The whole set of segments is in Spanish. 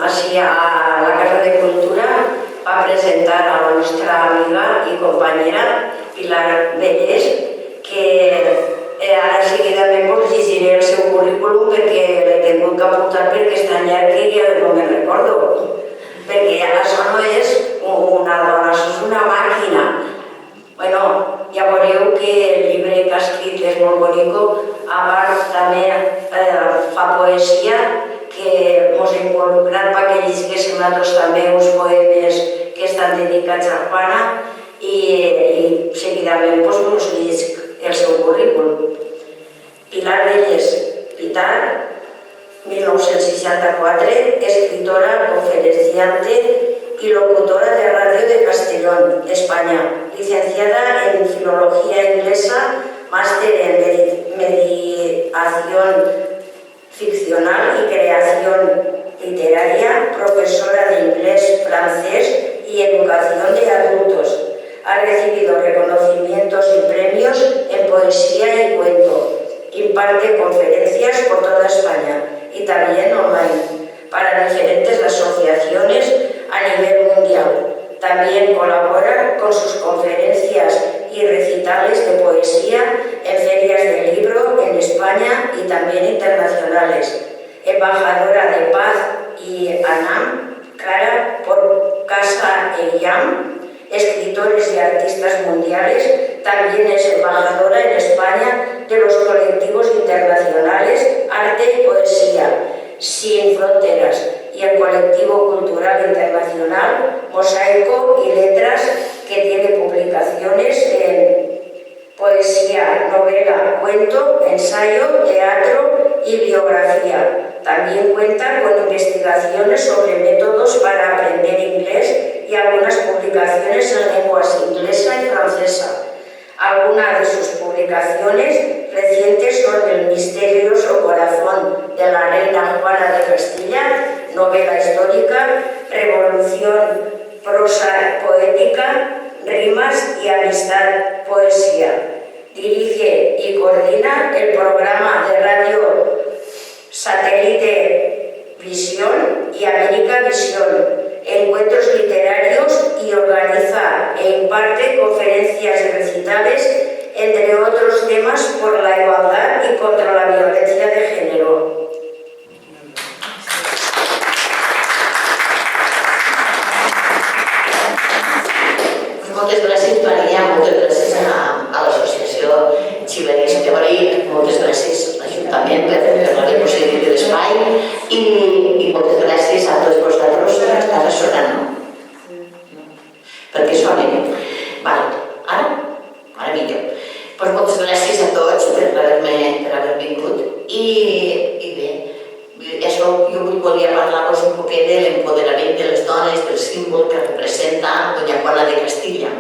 así a la Casa de Cultura a presentar a nuestra amiga y compañera Pilar Vélez, que ara seguidament us llegiré el seu currículum perquè l'he tingut que apuntar perquè és tan llarg que ja no me'n recordo. Perquè això no és una dona, això és una màquina. Bueno, ja veureu que el llibre que ha escrit és molt bonic. A part també fa poesia que ens hem involucrat perquè llegíssim nosaltres també uns poemes que estan dedicats a Juana i seguidament us llegiré el seu currículum. Pilar Vélez Pitar, 1964, escritora, conferenciante y locutora de Radio de Castellón, España, licenciada en Filología Inglesa, máster en Mediación Ficcional y Creación Literaria, profesora de inglés, francés y educación de adultos. Ha recibido reconocimientos y premios en poesía y cuento. Imparte conferencias por toda España y también online para diferentes asociaciones a nivel mundial. También colabora con sus conferencias y recitales de poesía en ferias de libro en España y también internacionales. Embajadora de Paz y ANAM, cara por Casa Eyam, escritores y artistas mundiales. También es embajadora en España de los colectivos internacionales Arte y Poesía Sin Fronteras y el colectivo cultural internacional Mosaico y Letras, que tiene publicaciones en poesía, novela, cuento, ensayo, teatro y biografía. También cuenta con investigaciones sobre métodos para aprender inglés y algunas publicaciones en lenguas inglesa y francesa. Algunas de sus publicaciones recientes son El misterioso corazón de la reina Juana de Castilla, novela histórica, Revolución, prosa poética, Rimas y amistad, poesía. Dirige y coordina el programa de radio Satélite Visión y América Visión, encuentros literarios, y organiza e imparte conferencias y recitales, entre otros temas, por la igualdad y contra la violencia de género. Moltes gràcies, Maria, moltes gràcies a l'associació Xiverís Teorí, moltes gràcies a l'Ajuntament per haver possibilitat de l'espai i moltes gràcies a tots vosaltres per estar sonant, perquè sonen. Ara millor. Moltes gràcies a tots per haver vingut i bé, això jo volia parlar-vos un poquet de l'empoderament de les dones, del símbol que representa Doña Juana de Castilla.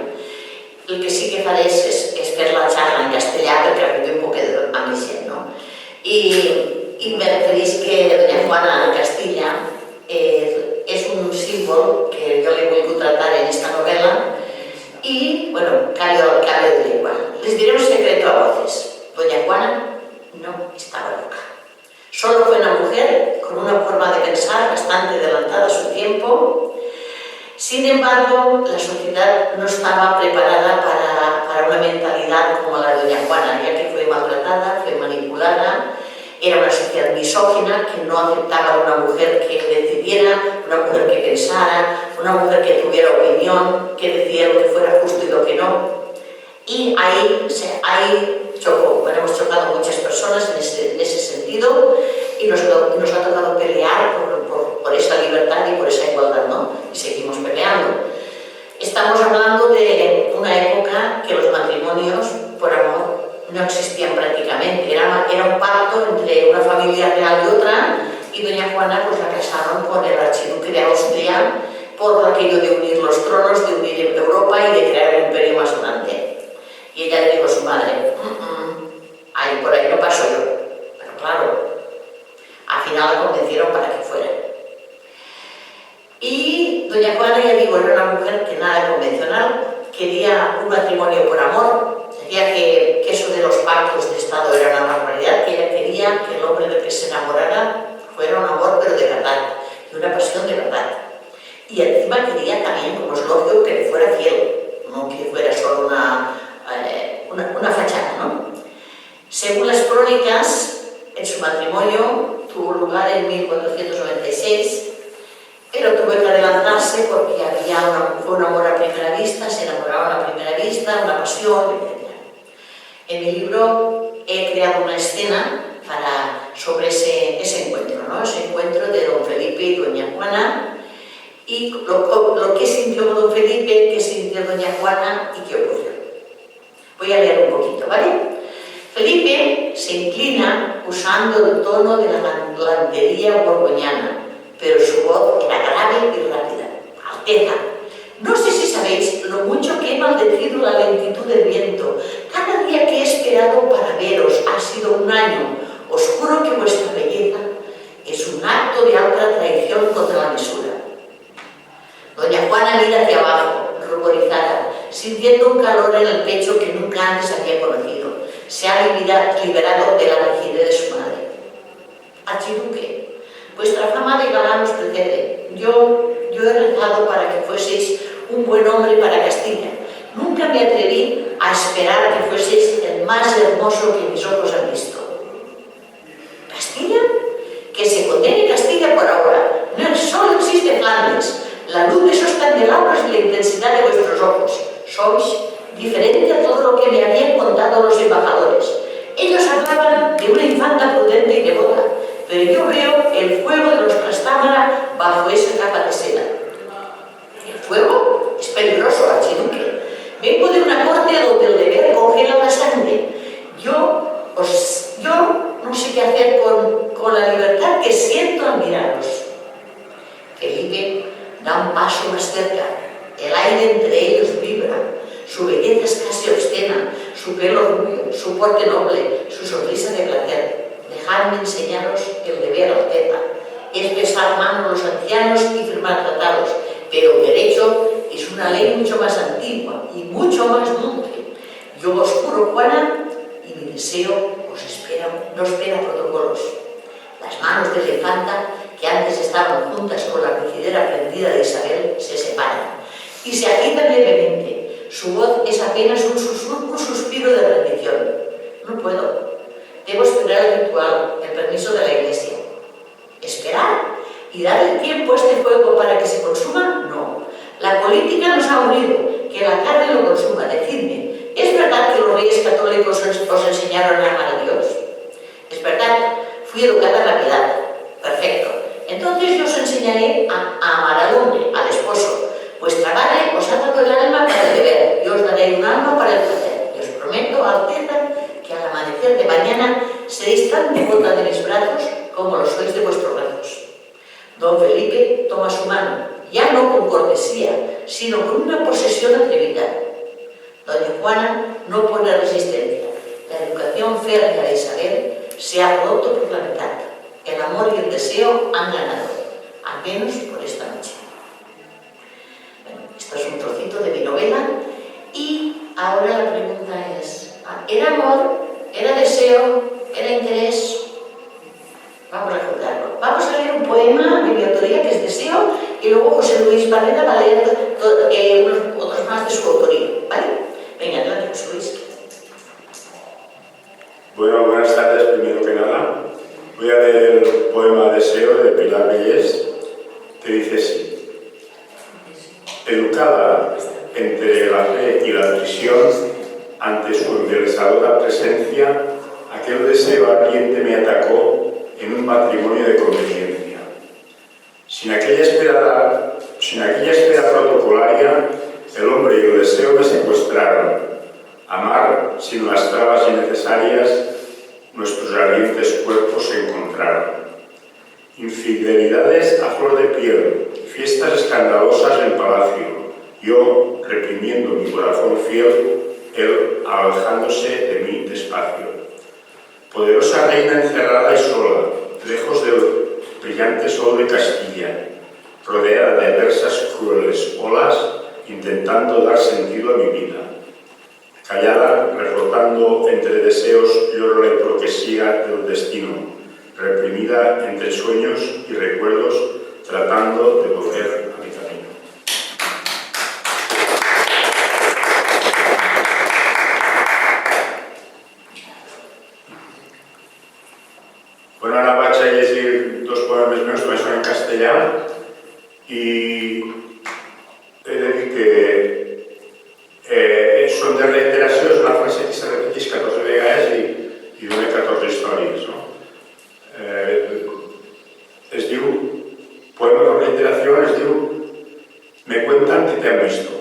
El que sí que faré és fer la xarra en castellà perquè arribi un poquet a més gent, no? I me referís que Doña Juana de Castilla és un símbol que jo l'he volgut tratar en esta novela y, bueno, cambio de lengua. Les diré un secreto a voces. Doña Juana no estaba loca. Solo fue una mujer con una forma de pensar bastante adelantada a su tiempo. Sin embargo, la sociedad no estaba preparada para una mentalidad como la de Doña Juana, ya que fue maltratada, fue manipulada. Era una sociedad misógina que no aceptaba a una mujer que decidiera, una mujer que pensara, una mujer que tuviera opinión, que decidiera lo que fuera justo y lo que no. Y ahí chocó. Bueno, hemos chocado muchas personas en ese sentido y nos ha tocado pelear por esa libertad y por esa igualdad, ¿no? Y seguimos peleando. Estamos hablando de una época que los matrimonios por amor no existían prácticamente. Era un pacto entre una familia real y otra, y Doña Juana pues la casaron con el archiduque de Austria por aquello de unir los tronos, de unir Europa y de crear un imperio más grande. Y ella le dijo a su madre, ay, por ahí no paso yo. Pero claro, al final la convencieron para que fuera. Y Doña Juana, ya digo, era una mujer que nada convencional, quería un matrimonio por amor, decía que eso de los pactos de Estado era una barbaridad, que ella quería que el hombre del que se enamorara fuera un amor pero de verdad, y una pasión de verdad. Y encima quería también, como es lógico, que fuera fiel, no que fuera solo una fachada, ¿no? Según las crónicas, en su matrimonio tuvo lugar en 1496, pero tuvo que adelantarse porque fue un amor a primera vista, se enamoraron a primera vista, una pasión, etc. En mi libro he creado una escena sobre ese encuentro, ¿no? Ese encuentro de don Felipe y doña Juana, y lo que sintió don Felipe, qué sintió doña Juana y qué ocurrió. Voy a leer un poquito, ¿vale? Felipe se inclina usando el tono de la galantería borgoñana, pero su voz era grave y rápida. Alteza, no sé si sabéis lo mucho que he maldecido la lentitud del viento. Cada día que he esperado para veros ha sido un año. Os juro que vuestra belleza es un acto de alta traición contra la mesura. Doña Juana mira hacia abajo, ruborizada, sintiendo un calor en el pecho que nunca antes había conocido. Se ha liberado de la rigidez de su madre. Archiduque, vuestra fama de galán os precede. Yo he rezado para que fueseis un buen hombre para Castilla. Nunca me atreví a esperar que fueseis el más hermoso que mis ojos han visto. ¿Castilla? Que se condene Castilla por ahora. No solo existe Flandes. La luz de esos candelabros y la intensidad de vuestros ojos. Sois diferente a todo lo que me habían contado los embajadores. Ellos hablaban de una infanta prudente y devota, pero yo veo el fuego de los Trastámara bajo esa capa de seda. ¿El fuego? Es peligroso, archiduque. Vengo de una corte donde el deber congela la sangre. Yo no sé qué hacer con la libertad que siento al miraros. Felipe da un paso más cerca. El aire entre ellos vibra. Su belleza es casi obscena, su pelo rubio, su porte noble, su sonrisa de placer. Dejadme enseñaros el deber, Alteza. Es besar mano a los ancianos y firmar tratados, pero el derecho es una ley mucho más antigua y mucho más dulce. Yo os juro, Juana, y mi deseo no espera protocolos. Las manos de la infanta, que antes estaban juntas con la rigidez aprendida de Isabel, se separan y se agitan levemente. Su voz es apenas un suspiro de rendición. No puedo. Debo esperar el ritual, el permiso de la Iglesia. ¿Esperar? ¿Y dar el tiempo a este fuego para que se consuma? No. La política nos ha unido. Que la carne lo consuma. Decidme, ¿es verdad que los reyes católicos os enseñaron a amar a Dios? Es verdad. Fui educada en la piedad. Perfecto. Entonces yo os enseñaré a amar al hombre, al esposo. Vuestra madre os ha dado el alma para el deber, y os daré un alma para el placer. Y os prometo, Alteza, que al amanecer de mañana seréis tan devota de mis brazos como lo sois de vuestros brazos. Don Felipe toma su mano, ya no con cortesía, sino con una posesión atrevida. Doña Juana no pone resistencia. La educación férrea de Isabel se ha roto por la mitad. El amor y el deseo han ganado, al menos por esta noche. Esto es un trocito de mi novela y ahora la pregunta es, ¿era amor? ¿Era deseo? ¿Era interés? Vamos a juzgarlo. Vamos a leer un poema de mi autoría que es Deseo y luego José Luis Barrera va a leer otros más de su autoría, ¿vale? Venga, adelante, José Luis. Bueno, buenas tardes, primero que nada. Voy a leer el poema Deseo de Pilar Vallés, que dice así. Educada entre la fe y la prisión, ante su embelesadora presencia, aquel deseo ardiente me atacó en un matrimonio de conveniencia. Sin aquella espera protocolaria, el hombre y el deseo me secuestraron. Amar sin las trabas innecesarias, nuestros ardientes cuerpos se encontraron. Infidelidades a flor de piel, fiestas escandalosas en palacio, yo reprimiendo mi corazón fiel, él alejándose de mí despacio. Poderosa reina encerrada y sola, lejos del brillante sol de Castilla, rodeada de adversas crueles olas, intentando dar sentido a mi vida. Callada, reflotando entre deseos, lloro la hipocresía del destino, reprimida entre sueños y recuerdos, tratando allá y he de dir que són de reiteració, és una frase que se repeteix 14 vegades i dona 14 històries, no? Es diu, poema con reiteración, es diu me cuentan que te han visto.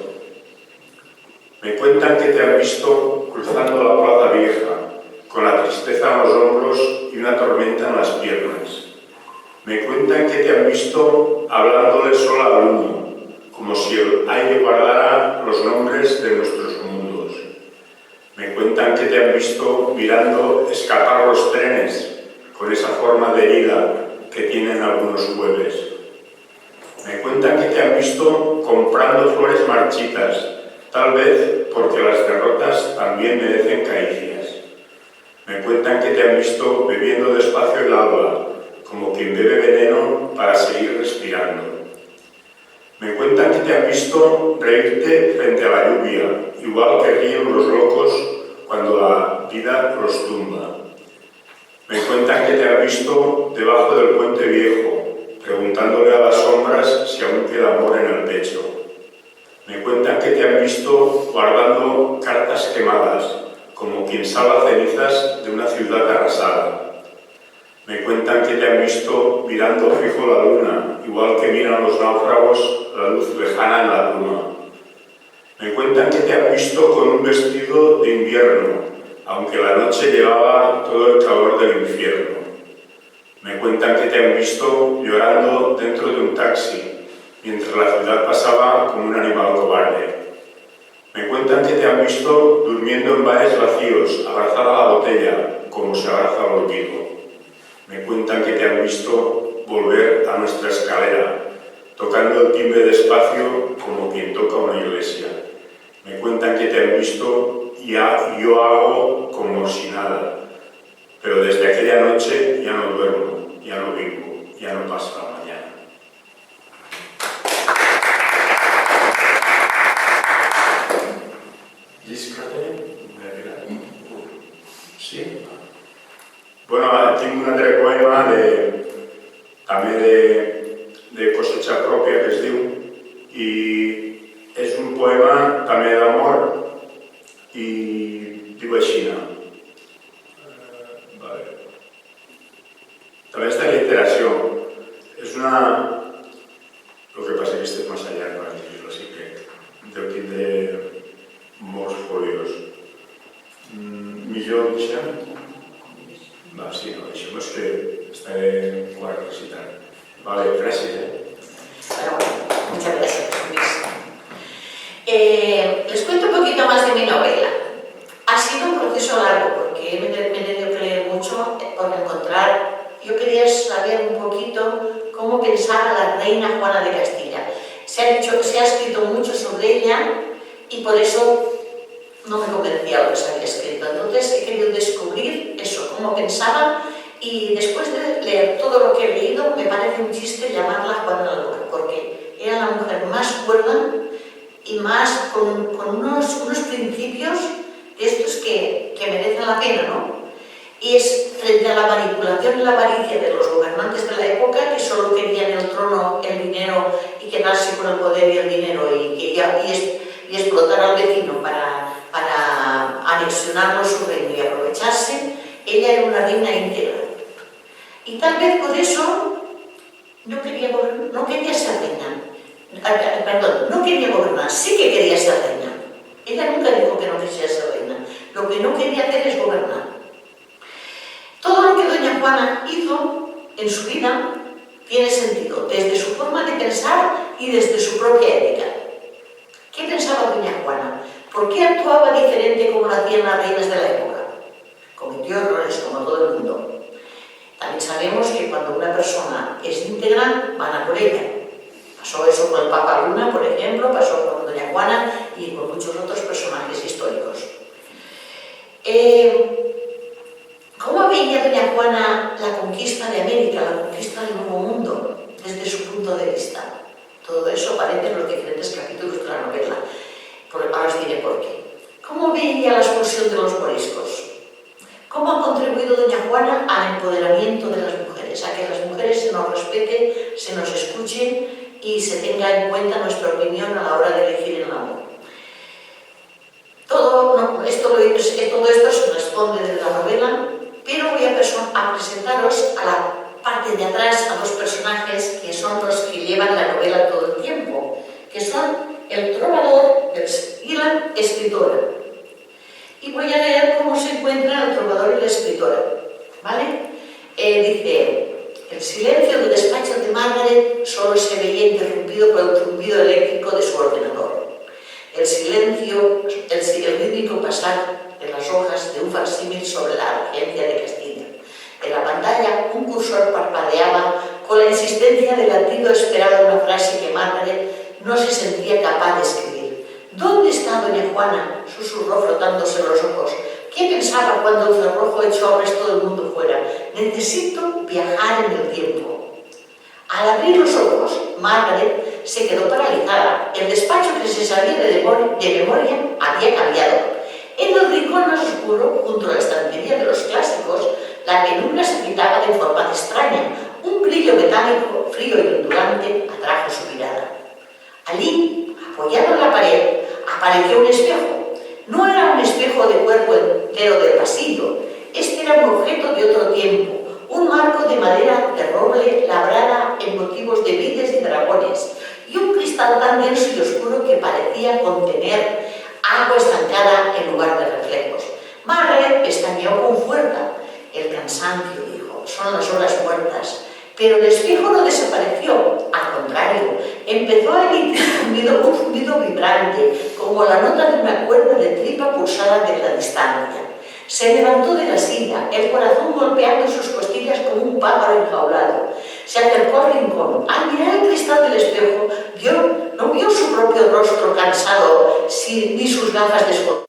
Me cuentan que te han visto cruzando la plaza vieja, con la tristeza en los hombros y una tormenta en las piernas. Me cuentan que te han visto hablándole sola al humo, como si el aire guardara los nombres de nuestros mundos. Me cuentan que te han visto mirando escapar los trenes, con esa forma de herida que tienen algunos jueves. Me cuentan que te han visto comprando flores marchitas, tal vez porque las derrotas también merecen caricias. Me cuentan que te han visto bebiendo despacio el agua, como quien bebe veneno para seguir respirando. Me cuentan que te han visto reírte frente a la lluvia, igual que ríen los locos cuando la vida los tumba. Me cuentan que te han visto debajo del puente viejo, preguntándole a las sombras si aún queda amor en el pecho. Me cuentan que te han visto guardando cartas quemadas, como quien salva cenizas de una ciudad arrasada. Me cuentan que te han visto mirando fijo la luna, igual que miran los náufragos la luz lejana en la bruma. Me cuentan que te han visto con un vestido de invierno, aunque la noche llevaba todo el calor del infierno. Me cuentan que te han visto llorando dentro de un taxi, mientras la ciudad pasaba como un animal cobarde. Me cuentan que te han visto durmiendo en bares vacíos, abrazada a la botella, como se abraza al olvido. Me cuentan que te han visto volver a nuestra escalera, tocando el timbre despacio como quien toca una iglesia. Me cuentan que te han visto y yo hago como si nada, pero desde aquella noche ya no duermo, ya no vivo, ya no pasa la mañana. Sí? Bueno, tinc un altre poema també de cosecha pròpia que es diu, i és un poema també d'amor i diu així. També és de reiteració. És una... Lo que passa que este és massa llarg per dir-lo, així que deu tindre molts folios. Millor deixem? Va, sí, no, deixem, és que estaré quart recitant. Vale, gràcies. Bueno, muchas gracias, Luis. Les cuento un poquito más de mi novela. Ha sido un proceso largo porque me he tenido que leer mucho por encontrar. Yo quería saber un poquito cómo pensaba la reina Juana de Castilla. Se ha escrito mucho sobre ella y por eso no me convencía lo que se había escrito. Entonces he querido descubrir eso, cómo pensaba, y después de leer todo lo que he leído me parece un chiste llamarla Juana la Loca, porque era la mujer más cuerda y más con unos principios estos que merecen la pena, ¿no? Y es frente a la manipulación y la avaricia de los gobernantes de la época, que solo querían el trono, el dinero y quedarse con el poder y el dinero y explotar al vecino para anexionarlo su reino y aprovecharse. Ella era una reina íntegra. Y tal vez por eso no quería ser reina. Perdón, no quería gobernar, sí que quería ser reina. Ella nunca dijo que no quisiera ser reina. Lo que no quería hacer es gobernar. Todo lo que doña Juana hizo en su vida tiene sentido, desde su forma de pensar y desde su propia ética. ¿Qué pensaba doña Juana? ¿Por qué actuaba diferente como lo hacían las reinas de la época? Cometió errores como todo el mundo. También sabemos que cuando una persona es íntegra, van a por ella. Pasó eso con el Papa Luna, por ejemplo, pasó con doña Juana y con muchos otros personajes históricos. ¿Cómo veía doña Juana la conquista de América, la conquista del Nuevo Mundo, desde su punto de vista? Todo eso aparece en los diferentes capítulos de la novela. Ahora os diré por qué. ¿Cómo veía la expulsión de los moriscos? ¿Cómo ha contribuido doña Juana al empoderamiento de las mujeres? mujeres, a que las mujeres se nos respeten, se nos escuchen y se tenga en cuenta nuestra opinión a la hora de elegir el amor. Todo esto se responde de la novela, pero voy a presentaros a la parte de atrás a dos personajes que son los que llevan la novela todo el tiempo, que son el trovador y la escritora. Y voy a leer cómo se encuentran el trovador y la escritora, ¿vale? Dice: el silencio del despacho de Margaret solo se veía interrumpido por el zumbido eléctrico de su ordenador. El silencio, el rítmico pasar de las hojas de un facsímil sobre la Agencia de Castilla. En la pantalla, un cursor parpadeaba con la insistencia del latido esperado una frase que Margaret no se sentía capaz de escribir. ¿Dónde está doña Juana?, susurró frotándose los ojos. ¿Qué pensaba cuando el cerrojo echó al resto del mundo fuera? Necesito viajar en el tiempo. Al abrir los ojos, Margaret se quedó paralizada. El despacho que se sabía de memoria había cambiado. En el rincón más oscuro, junto a la estantería de los clásicos, la penumbra se quitaba de forma extraña. Un brillo metálico, frío y ondulante, atrajo su mirada. Allí, apoyado en la pared, apareció un espejo. No era un espejo de cuerpo entero del pasillo. Este era un objeto de otro tiempo. Un marco de madera de roble labrada en motivos de vides y dragones, y un cristal tan denso y oscuro que parecía contener agua estancada en lugar de reflejos. Margaret pestañeó con fuerza. El cansancio, dijo, son las horas muertas. Pero el espejo no desapareció, al contrario, empezó a emitir un zumbido vibrante, como la nota de una cuerda de tripa pulsada desde la distancia. Se levantó de la silla, el corazón golpeando sus costillas como un pájaro enjaulado. Se acercó al rincón. Al mirar el cristal del espejo, no vio su propio rostro cansado, ni sus gafas descolocadas.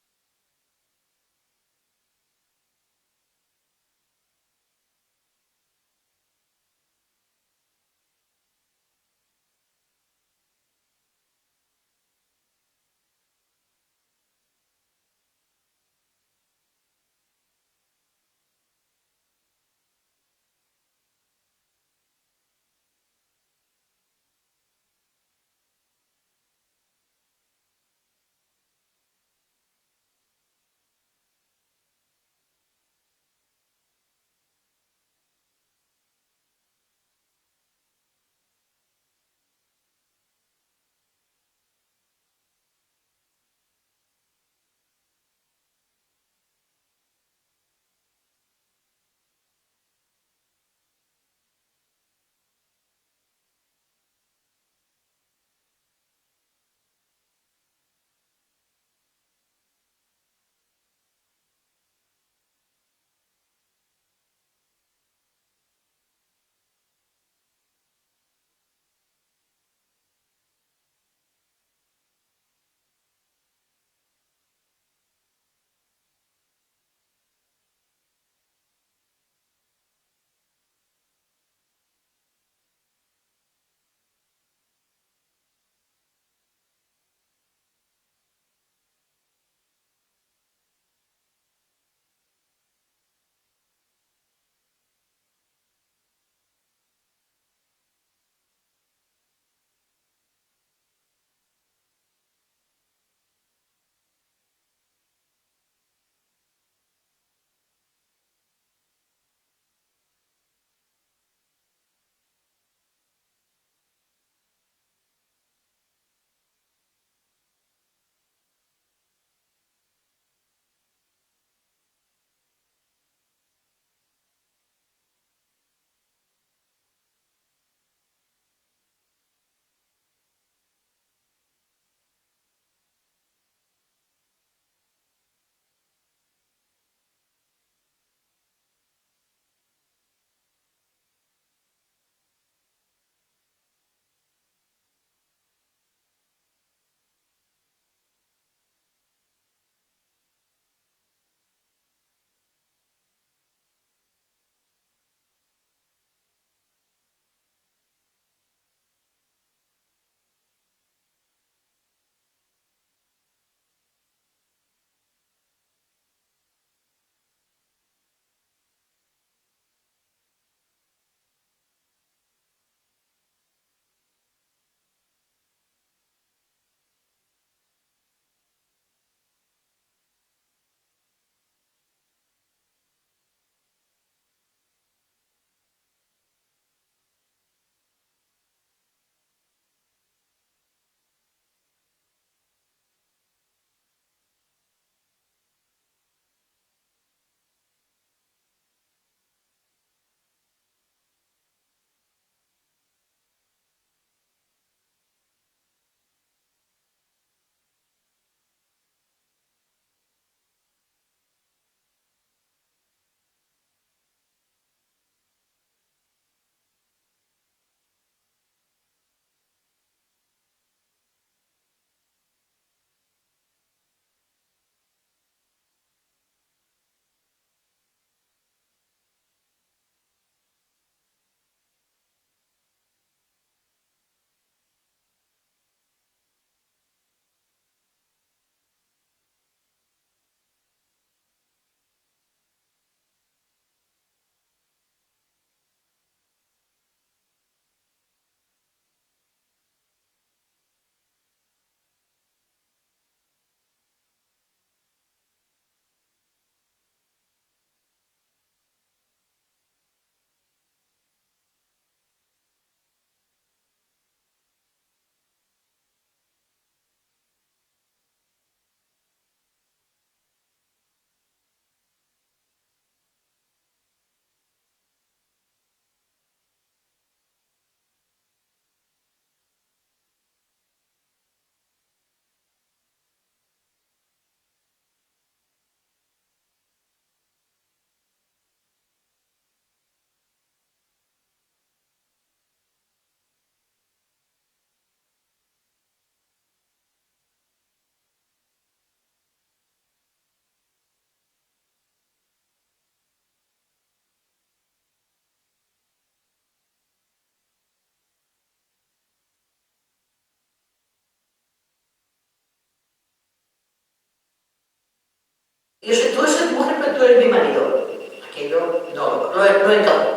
Yo sé, tú eres tu mujer, pero tú eres mi marido. Aquello no encajó.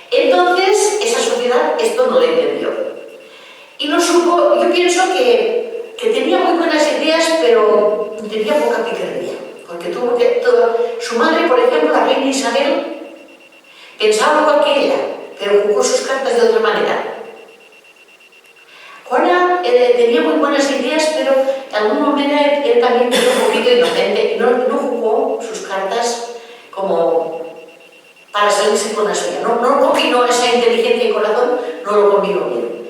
Entonces, esa sociedad esto no lo entendió. Y no supo, yo pienso que tenía muy buenas ideas, pero tenía poca picardía. Porque tuvo que, su madre, por ejemplo, la reina Isabel, pensaba igual que ella, pero jugó sus cartas de otra manera. Juana tenía muy buenas ideas, pero de alguna manera él también era un poquito inocente y no jugó sus cartas como para salirse con la suya. No combinó esa inteligencia y corazón, no lo combinó bien.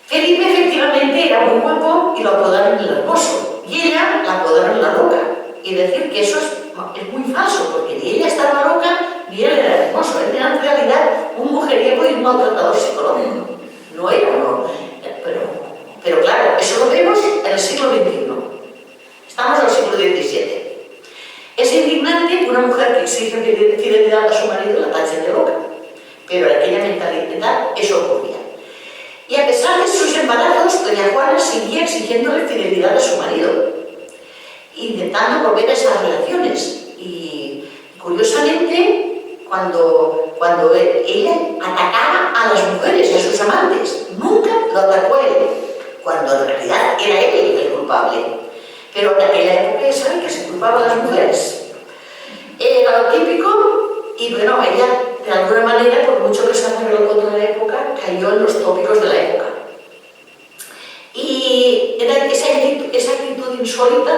Felipe efectivamente era muy guapo y lo apodaron el hermoso, y ella la apodaron la loca. Y decir que eso es muy falso, porque ni ella estaba loca ni él era hermoso. Él era en realidad un mujeriego y un maltratador psicológico. No era, no. Pero claro, eso lo vemos en el siglo XXI. Estamos en el siglo XVII. Es indignante que una mujer que exige fidelidad a su marido la tachen de loca, pero en aquella mentalidad eso ocurría. Y a pesar de sus embarazos, doña Juana seguía exigiéndole fidelidad a su marido, intentando volver a esas relaciones. Y curiosamente, cuando ella atacaba a las mujeres, a sus amantes, nunca lo atacó él, cuando en realidad era él el culpable. Pero en aquella época ya saben que se culpaba a las mujeres. Era lo típico, y bueno, ella de alguna manera, por mucho que se arregló contra la época, cayó en los tópicos de la época. Y era esa actitud insólita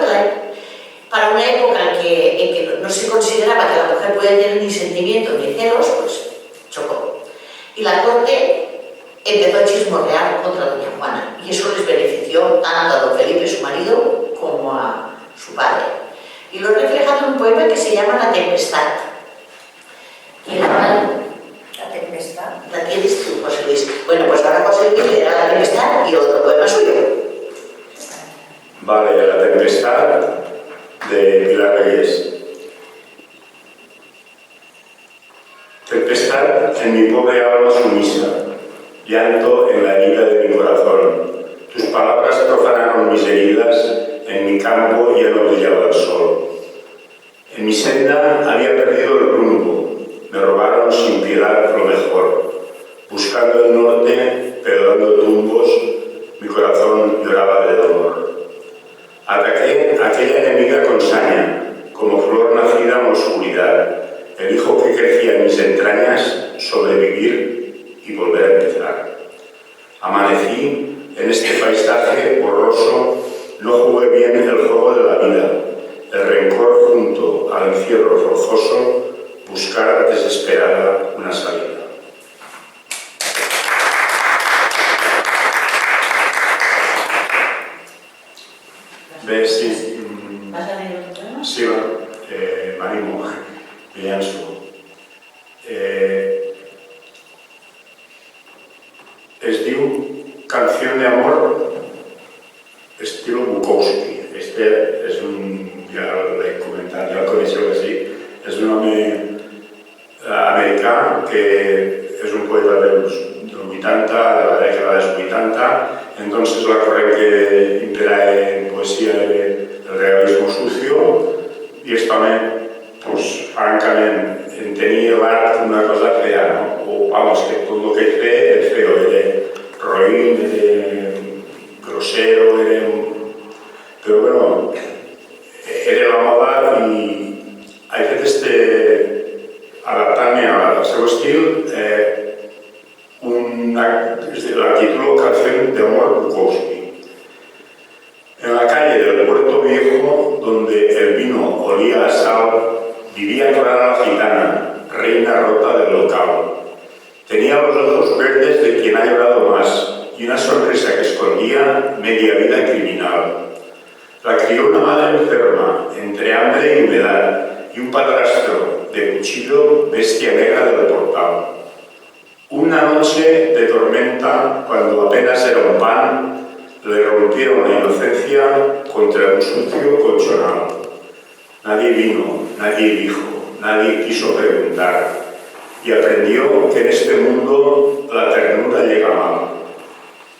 para una época en que no se consideraba que la mujer podía tener ni sentimientos ni celos, pues chocó. Y la corte empezó a chismorrear contra doña Juana, y eso les benefició tanto a don Felipe, su marido, como a su padre. Y lo he reflejado en un poema que se llama La Tempestad. La tempestad. ¿La tienes tú, José Luis? Bueno, pues ahora José Luis le dará La Tempestad y otro poema suyo. Vale, La Tempestad de Pilar Reyes. Tempestad en mi pobre alma sumisa, llanto en la herida de mi corazón. Tus palabras profanaron mis heridas, en mi campo ya no brillaba el sol. En mi senda había perdido el rumbo, me robaron sin piedad lo mejor. Buscando el norte, pero dando tumbos, mi corazón lloraba de dolor. Ataqué a aquella enemiga con saña, como flor nacida en la oscuridad, el hijo que crecía en mis entrañas, sobrevivir y volver a empezar. Amanecí en este paisaje borroso, no jugué bien el juego de la vida, el rencor junto al encierro forzoso, buscar desesperada una salida. ¿Ves? Sí. ¿Vas a leer otro poema? Sí, m'animo, me llanço. Es diu Canción de Amor, estilo Bukowski. Este és ja l'he comentat, ja el coneixeu així, és un home americà que és un poeta del 80, de la dècada dels 80. Entonces la corriente que impera en poesía el realismo sucio, y esto también, pues francamente, tenía el arte una cosa fea, ¿no? O vamos, que todo lo que es feo, era roín, era grosero, pero bueno, era la moda y hay veces adaptarme al seu estil. La tituló Canción de Amor Bukowski. En la calle del Puerto Viejo, donde el vino olía a sal, vivía Clara la gitana, reina rota del local. Tenía los ojos verdes de quien ha llorado más y una sonrisa que escondía media vida criminal. La crió una madre enferma, entre hambre y humedad, y un padrastro de cuchillo, bestia negra del portal. Una noche de tormenta, cuando apenas era un pan, le rompieron la inocencia contra un sucio colchonal. Nadie vino, nadie dijo, nadie quiso preguntar, y aprendió que en este mundo la ternura llega mal.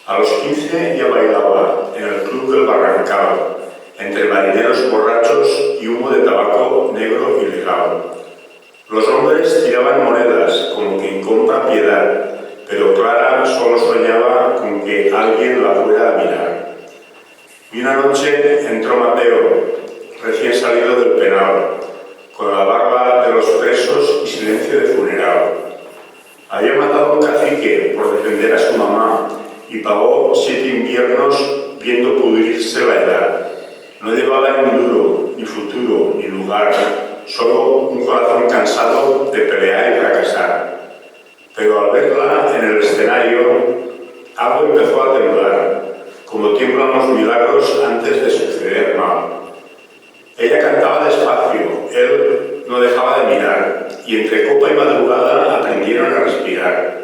A los 15 ya bailaba en el club del Barrancal, entre marineros borrachos y humo de tabaco negro ilegal. Los hombres tiraban monedas como quien compra piedad, pero Clara solo soñaba con que alguien la fuera a mirar. Y una noche entró Mateo, recién salido del penal, con la barba de los presos y silencio de funeral. Había matado a un cacique por defender a su mamá y pagó 7 inviernos viendo pudrirse la edad. No llevaba ni duro, ni futuro, ni lugar, solo un corazón cansado de pelear y fracasar. Pero al verla en el escenario, algo empezó a temblar, como tiemblan los milagros antes de suceder mal. Ella cantaba despacio, él no dejaba de mirar, y entre copa y madrugada aprendieron a respirar.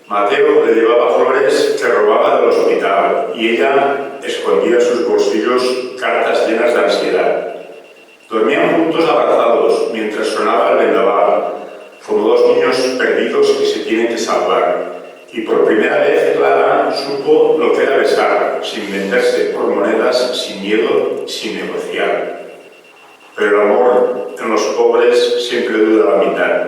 Mateo le llevaba flores que robaba del hospital, y ella escondía en sus bolsillos cartas llenas de ansiedad. Dormían juntos abrazados mientras sonaba el vendaval, como dos niños perdidos que se tienen que salvar. Y por primera vez Clara supo lo que era besar, sin venderse por monedas, sin miedo, sin negociar. Pero el amor en los pobres siempre dura la mitad.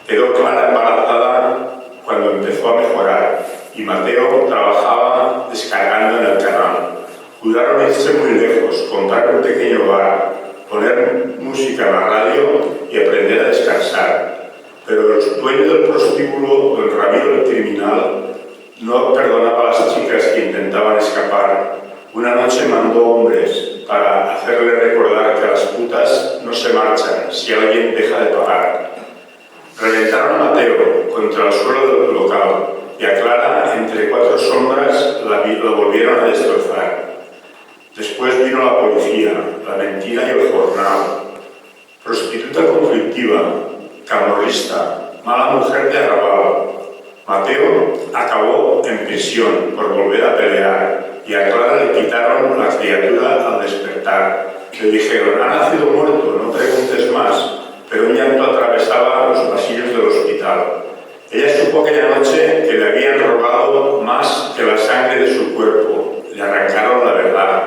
Quedó Clara embarazada cuando empezó a mejorar y Mateo trabajaba descargando en el canal. Juraron irse muy lejos, comprar un pequeño bar, poner música en la radio y aprender a descansar. Pero el dueño del prostíbulo, don Ramiro el criminal, no perdonaba a las chicas que intentaban escapar. Una noche mandó hombres para hacerle recordar que las putas no se marchan si alguien deja de pagar. Reventaron a Mateo contra el suelo del local y a Clara, entre 4 sombras, la volvieron a destrozar. Después vino la policía, la mentira y el jornal. Prostituta conflictiva, camorrista, mala mujer de arrabal. Mateo acabó en prisión por volver a pelear y a Clara le quitaron la criatura al despertar. Le dijeron, ha nacido muerto, no preguntes más, pero un llanto atravesaba los pasillos del hospital. Ella supo aquella noche que le habían robado más que la sangre de su cuerpo. Le arrancaron la verdad.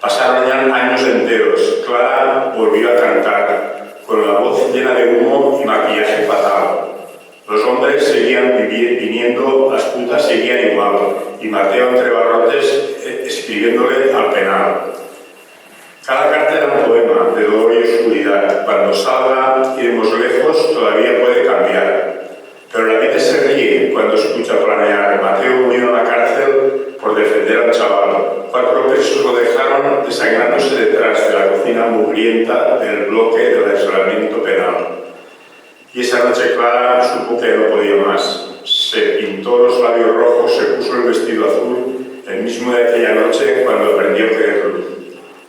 Pasaron ya años enteros. Clara volvió a cantar, con la voz llena de humo y maquillaje fatal. Los hombres seguían viniendo, las putas seguían igual, y Mateo entre barrotes escribiéndole al penal. Cada carta era un poema de dolor y oscuridad. Cuando salga, iremos lejos, todavía puede cambiar. Pero la vida se ríe cuando escucha planear. Mateo murió en la cárcel por defender al chaval. 4 presos lo dejaron desangrándose detrás de la cocina mugrienta del bloque del aislamiento penal. Y esa noche Clara supo que no podía más. Se pintó los labios rojos, se puso el vestido azul, el mismo de aquella noche cuando aprendió que era luz.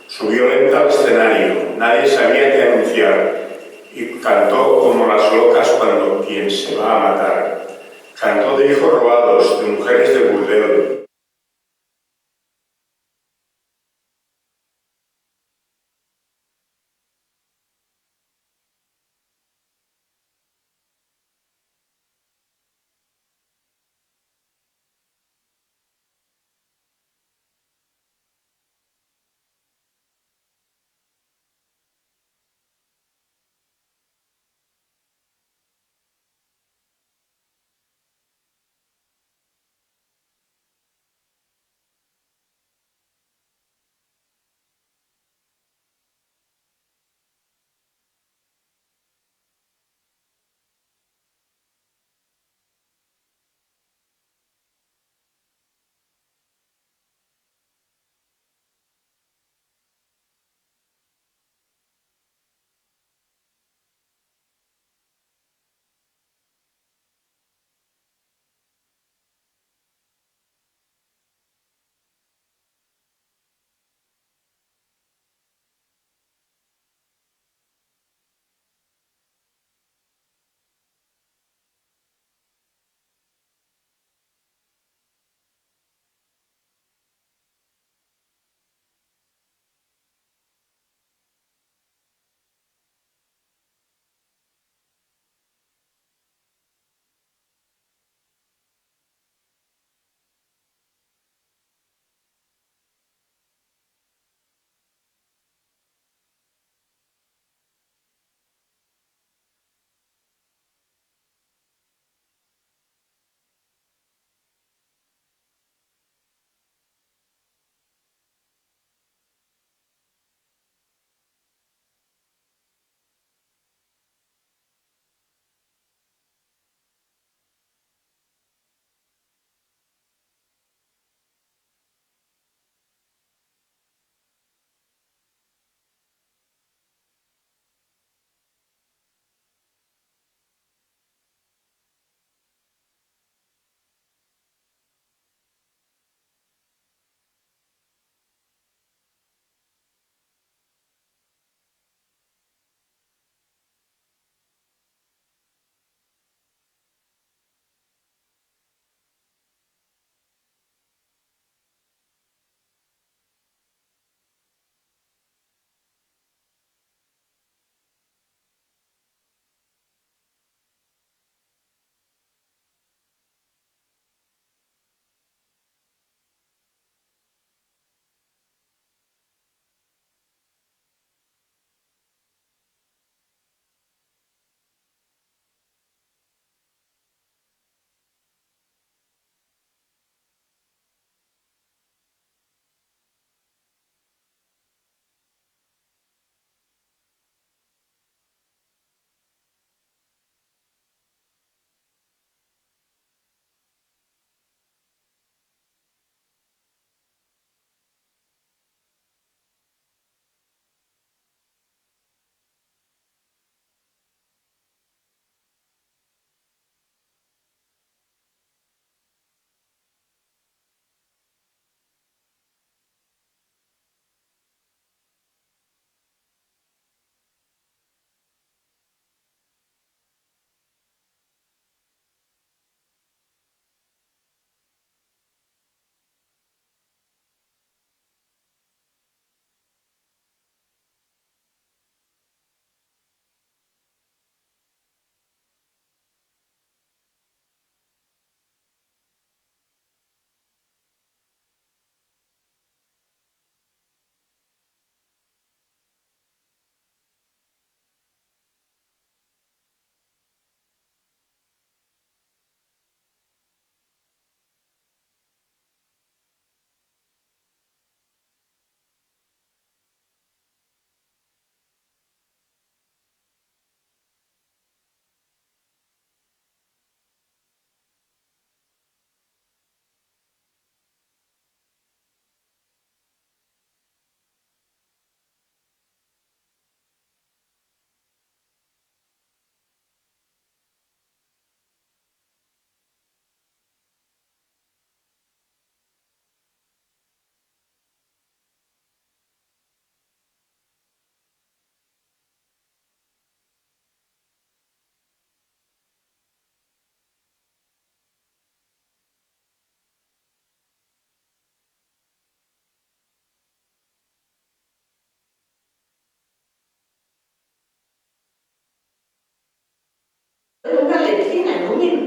Subió lenta al escenario, nadie sabía qué anunciar, y cantó como las locas cuando quien se va a matar. Cantó de hijos robados, de mujeres de burdel,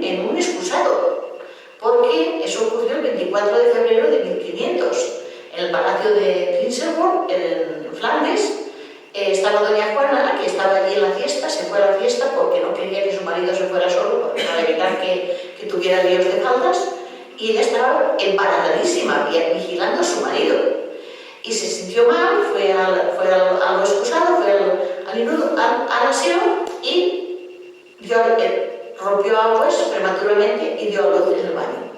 en un excusado, porque eso ocurrió el 24 de febrero de 1500, en el Palacio de Prinsenburg, en Flandes. Estaba doña Juana, que estaba allí en la fiesta, se fue a la fiesta porque no quería que su marido se fuera solo, para evitar que tuviera líos de faldas, y ella estaba embarazadísima, vigilando a su marido. Y se sintió mal, fue al excusado, fue al aseo y rompió aguas prematuramente y dio a luz en el baño.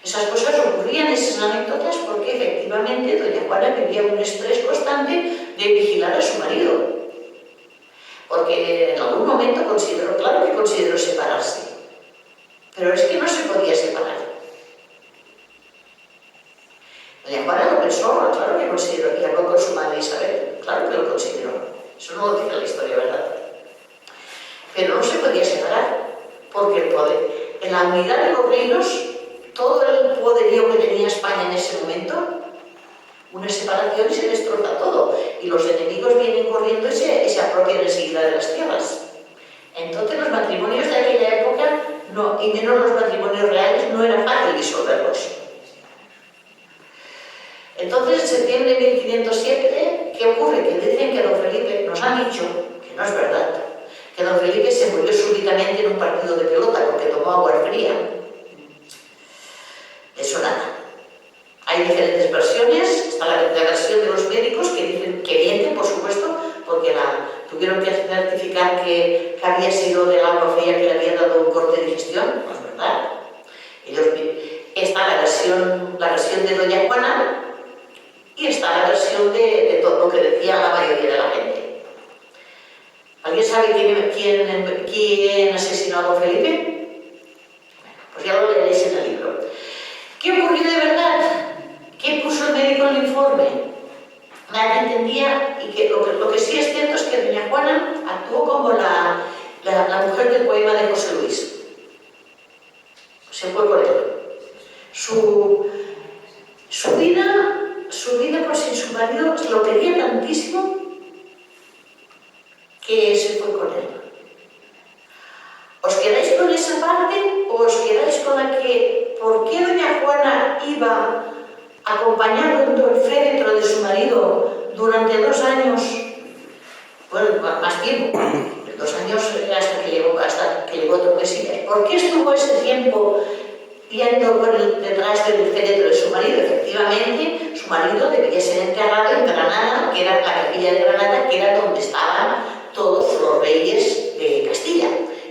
Esas cosas ocurrían, esas anécdotas, porque efectivamente doña Juana vivía un estrés constante de vigilar a su marido. Porque en algún momento consideró separarse. Pero es que no se podía separar. Doña Juana lo pensó, claro que consideró, y habló con su madre Isabel, claro que lo consideró. Eso no lo dice la historia, ¿verdad? Pero no se podía separar, porque el poder, en la unidad de los reinos, todo el poderío que tenía España en ese momento, una separación y se destroza todo. Y los enemigos vienen corriendo y se apropian enseguida de las tierras. Entonces los matrimonios de aquella época, no, y menos los matrimonios reales, no era fácil disolverlos. Entonces, en septiembre de 1507, ¿qué ocurre? Que dicen que don Felipe, nos han dicho, que no es verdad, que don Felipe se murió súbitamente en un partido de pelota porque tomó agua fría. Eso nada. Hay diferentes versiones, está la versión de los médicos que dicen que mienten, por supuesto, porque tuvieron que certificar que había sido del agua fría que le había dado un corte de digestión, no es verdad. Está la versión de doña Juana y está la versión de todo lo que decía la mayoría de la gente. ¿Alguien sabe quién asesinó a don Felipe? Bueno, pues ya lo leeréis en el libro. ¿Qué ocurrió de verdad? ¿Qué puso el médico en el informe? Nadie entendía, y que lo que sí es cierto es que doña Juana actuó como la mujer del poema de José Luis. Se fue con él. Su vida por sin su marido lo quería tantísimo que se fue con él. ¿Os quedáis con esa parte o os quedáis con la que por qué doña Juana iba acompañando el féretro de su marido durante 2 años? Bueno, más tiempo, 2 años hasta que llegó Tordesillas. ¿Por qué estuvo ese tiempo yendo detrás del féretro de su marido? Efectivamente, su marido debía ser enterrado en Granada, que era la capilla de Granada, que era donde estaban todos los reyes de Castilla.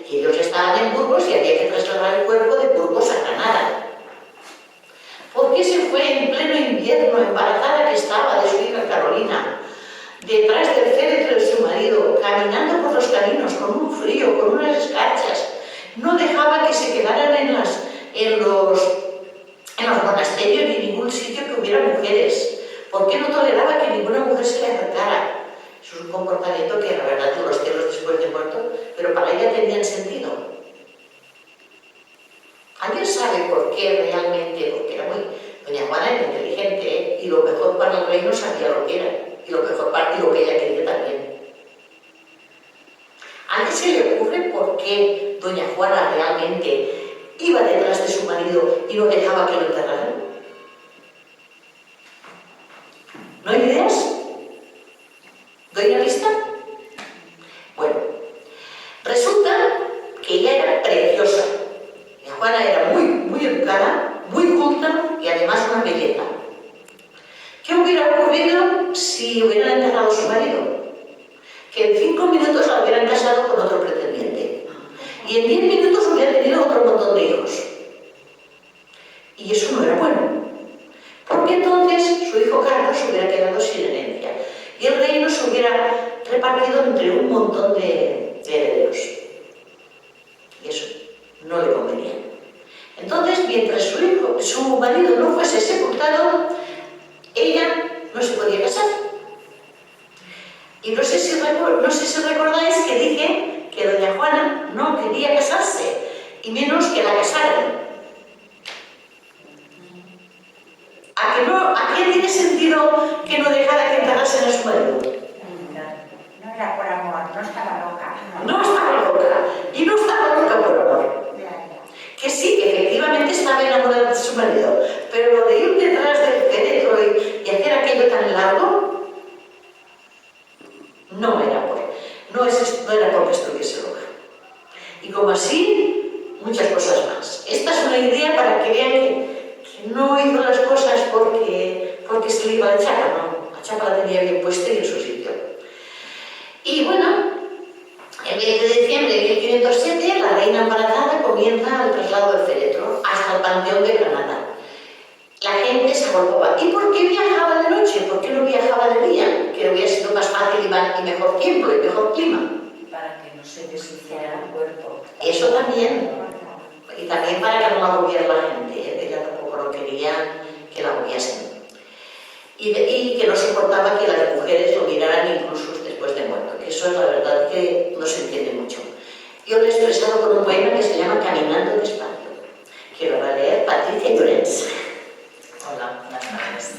Y ellos estaban en Burgos y había que trasladar el cuerpo de Burgos a Granada. ¿Por qué se fue en pleno invierno, embarazada que estaba de su hija Carolina, detrás del féretro de su marido, caminando por los caminos con un frío, con unas escarchas? No dejaba que se quedaran en los monasterios ni en ningún sitio que hubiera mujeres. ¿Por qué no toleraba que ninguna mujer se le acercara? Eso es un comportamiento que la verdad de los cielos después de muerto, pero para ella tenían sentido. ¿Alguien sabe por qué realmente? Porque era doña Juana era inteligente, y lo mejor para el reino sabía lo que era, y lo mejor para lo que ella quería también. ¿A alguien se le ocurre por qué doña Juana realmente iba detrás de su marido y no dejaba que lo enterraran? ¿No hay ideas? ¿Doy una lista? Bueno, resulta que ella era preciosa. Doña Juana era muy educada, muy culta y además una belleza. ¿Qué hubiera ocurrido si hubieran enterrado a su marido? Que en 5 minutos la hubieran casado con otro pretendiente. Y en 10 minutos hubiera tenido otro montón de hijos. Y eso no era bueno. Porque entonces su hijo Carlos hubiera quedado sin herencia. Y el reino se hubiera repartido entre un montón de herederos. Y eso no le convenía. Entonces, mientras su marido no fuese sepultado, ella no se podía casar. Y no sé si recordáis que dije que doña Juana no quería casarse, y menos que la casaran. ¿A qué tiene sentido que no dejara que enterrasen a su marido? No era por amor, no estaba loca. No estaba loca, y no estaba loca por amor. su marido. Pero lo de ir detrás del féretro y hacer aquello tan largo, no era porque estuviese loca. Y como así, muchas cosas más. Esta es una idea para que vean que no hizo las cosas porque se le iba la chapa, no. La chapa la tenía bien puesta y en su sitio. Y bueno, el 20 de diciembre de 1507, la reina embarazada comienza el traslado del féretro hasta el Panteón de Granada. La gente se agolpaba. ¿Y por qué viajaba de noche? ¿Por qué no viajaba de día? Que hubiera sido más fácil y mejor tiempo y mejor clima. Para que no se deshiciera el cuerpo. Eso también. Y también para que no la agobiara la gente. Ella tampoco no quería que la agobiasen. Y que no se importaba que las mujeres lo miraran incluso después de muerto. Que eso es la verdad que no se entiende mucho. Yo lo he expresado con un poema que se llama Caminando despacio, que lo va a leer Patricia Llorens. Hola, buenas tardes.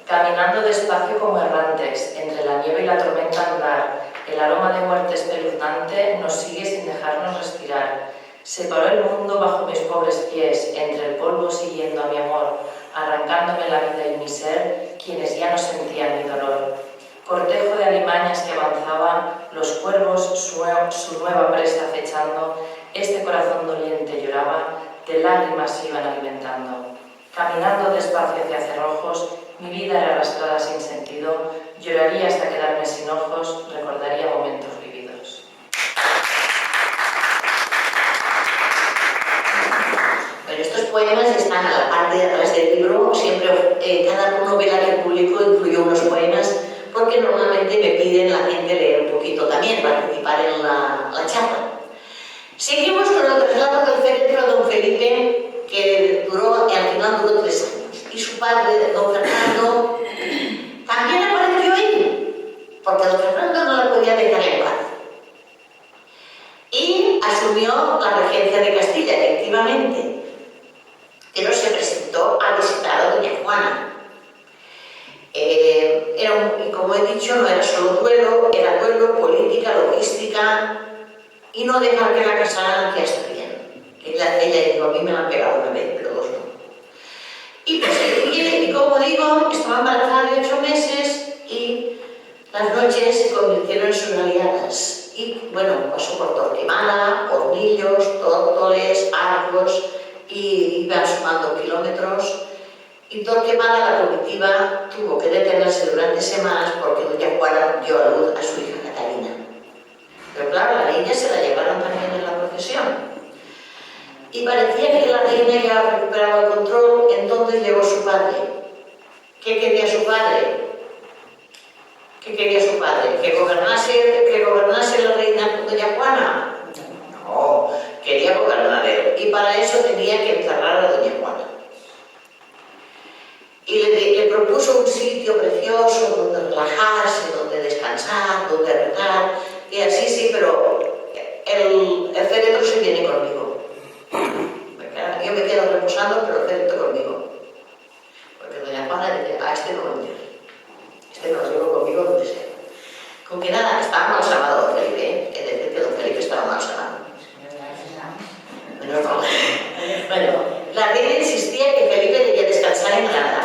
Caminando despacio como errantes, entre la nieve y la tormenta andar, el aroma de muerte espeluznante nos sigue sin dejarnos respirar. Separó el mundo bajo mis pobres pies, entre el polvo siguiendo a mi amor, arrancándome la vida y mi ser, quienes ya no sentían mi dolor. Cortejo de alimañas que avanzaban, los cuervos su nueva presa acechando, este corazón doliente lloraba, de lágrimas se iban alimentando. Caminando despacio hacia cerrojos, mi vida era arrastrada sin sentido, lloraría hasta quedarme sin ojos, recordaría momentos vividos. Bueno, estos poemas están a la parte de atrás del libro, siempre cada novela que publico incluyo unos poemas, porque normalmente me piden la gente leer un poquito también, participar en la chapa. Seguimos con el traslado del féretro de don Felipe, que al final duró 3 años. Y su padre, don Fernando, también apareció ahí, porque don Fernando no la podía dejar en paz. Y asumió la regencia de Castilla, efectivamente, pero se presentó a visitar a doña Juana. Y como he dicho, no era solo duelo, era duelo, política, logística, y no dejar que la casaran que hasta bien. Ella dijo, a mí me la han pegado una vez, pero 2 no. Y pues, y como digo, estaba embarazada de 8 meses y las noches se convirtieron en sus aliadas. Y bueno, pasó por Torquemada, Hornillos, Tórtoles, Arcos, y iba sumando kilómetros. Y Torquemada, la comitiva, tuvo que detenerse durante semanas porque doña Juana dio a luz a su hija Catalina. Pero claro, la niña se la llevaron también en la procesión. Y parecía que la reina ya había recuperado el control, entonces llegó su padre. ¿Qué quería su padre? ¿Qué quería su padre? ¿Que gobernase la reina doña Juana? No, quería gobernar él. Y para eso tenía que encerrar a doña Juana. Y le propuso un sitio precioso donde relajarse, donde descansar, donde rezar. Y así sí, pero el féretro se viene conmigo. Yo me quedo reposando, pero el féretro conmigo. Porque doña Juana dice, a este no lo entiendo. Este no lo llevo conmigo donde sea. Con que nada, estaba mal llamado don Felipe, es decir, que don Felipe estaba mal llamado. Menos mal. Bueno, la reina insistía que Felipe debía descansar en Granada,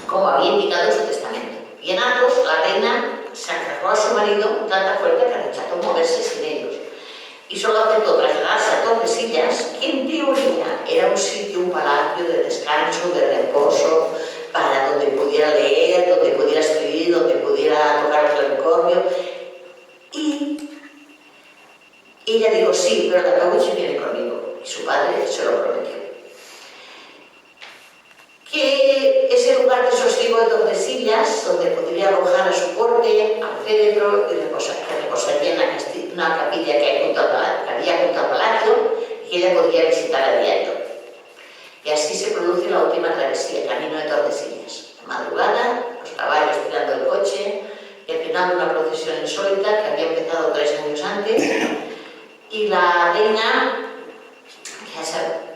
como había indicado en su testamento. Y en Arcos, la reina se aferró a su marido tanta fuerza que rechazó moverse sin ellos. Y solo aceptó trasladarse a Tordesillas, que en teoría era un sitio, un palacio de descanso, de reposo, para donde pudiera leer, donde pudiera escribir, donde pudiera tocar el clavicordio. Y ella dijo, sí, pero la Cabuche viene conmigo. Y su padre se lo prometió. Que ese lugar de sosiego de Tordesillas, donde podría alojar a su corte, al féretro, y reposaría en una capilla que había junto al palacio, y ella podría visitar a diario. Y así se produce la última travesía, el camino de Tordesillas. Madrugada, los caballos tirando el coche, y al final una procesión insólita que había empezado 3 años antes, y la reina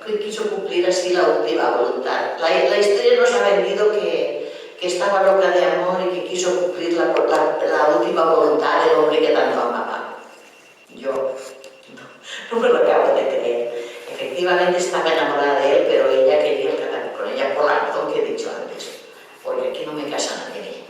que quiso cumplir así la última voluntad. La historia nos ha vendido que estaba loca de amor y que quiso cumplir la última voluntad del hombre que tanto amaba. Yo no me lo acabo de creer. efectivamente estaba enamorada de él, pero ella quería casar con ella por la razón que he dicho antes, porque aquí no me casa nadie.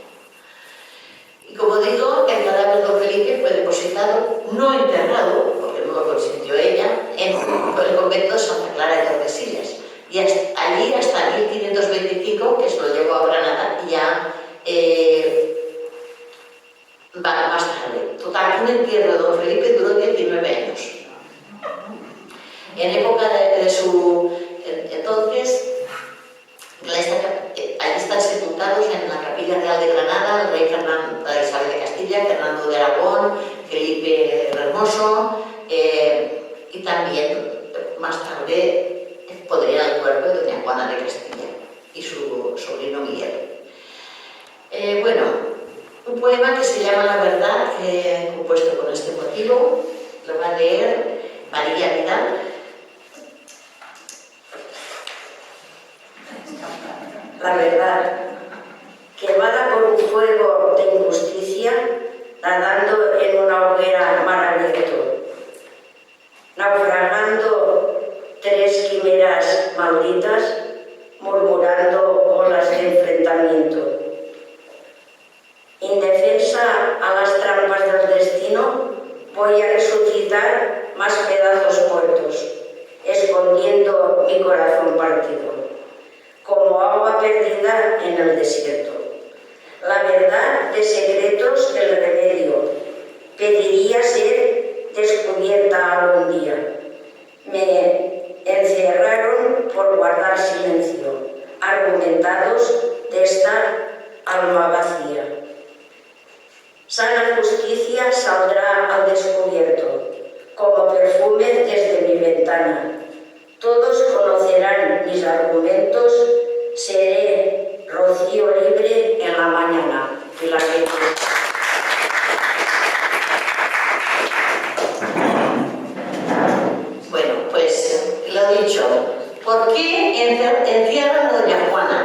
Y como digo, el cadáver de don Felipe fue depositado, no enterrado, porque no lo consintió ella, en el convento de Santa Clara de Tordesillas. Y allí hasta 1525, que se lo llevó a Granada, ya va más tarde. Total, un entierro de don Felipe duró 19 años. En época de su... Entonces, allí están sepultados en la Capilla Real de Granada el rey Isabel de Castilla, Fernando de Aragón, Felipe el Hermoso, y también más tarde podría el cuerpo de doña Juana de Castilla y su sobrino Miguel. Bueno, un poema que se llama La Verdad, que he compuesto con este motivo, lo va a leer María Vidal. La verdad, quemada por un fuego de injusticia, nadando en una hoguera mar abierto, naufragando 3 quimeras malditas, murmurando olas de enfrentamiento. Indefensa a las trampas del destino, voy a resucitar más pedazos muertos, escondiendo mi corazón partido, como agua perdida en el desierto. La verdad de secretos el remedio, pediría ser descubierta algún día. Me encerraron por guardar silencio, argumentados de esta alma vacía. Sana justicia saldrá al descubierto, como perfume desde mi ventana. Todos conocerán mis argumentos, seré rocío libre en la mañana. Pilar Benítez. Bueno, pues lo he dicho. ¿Por qué encierran a doña Juana?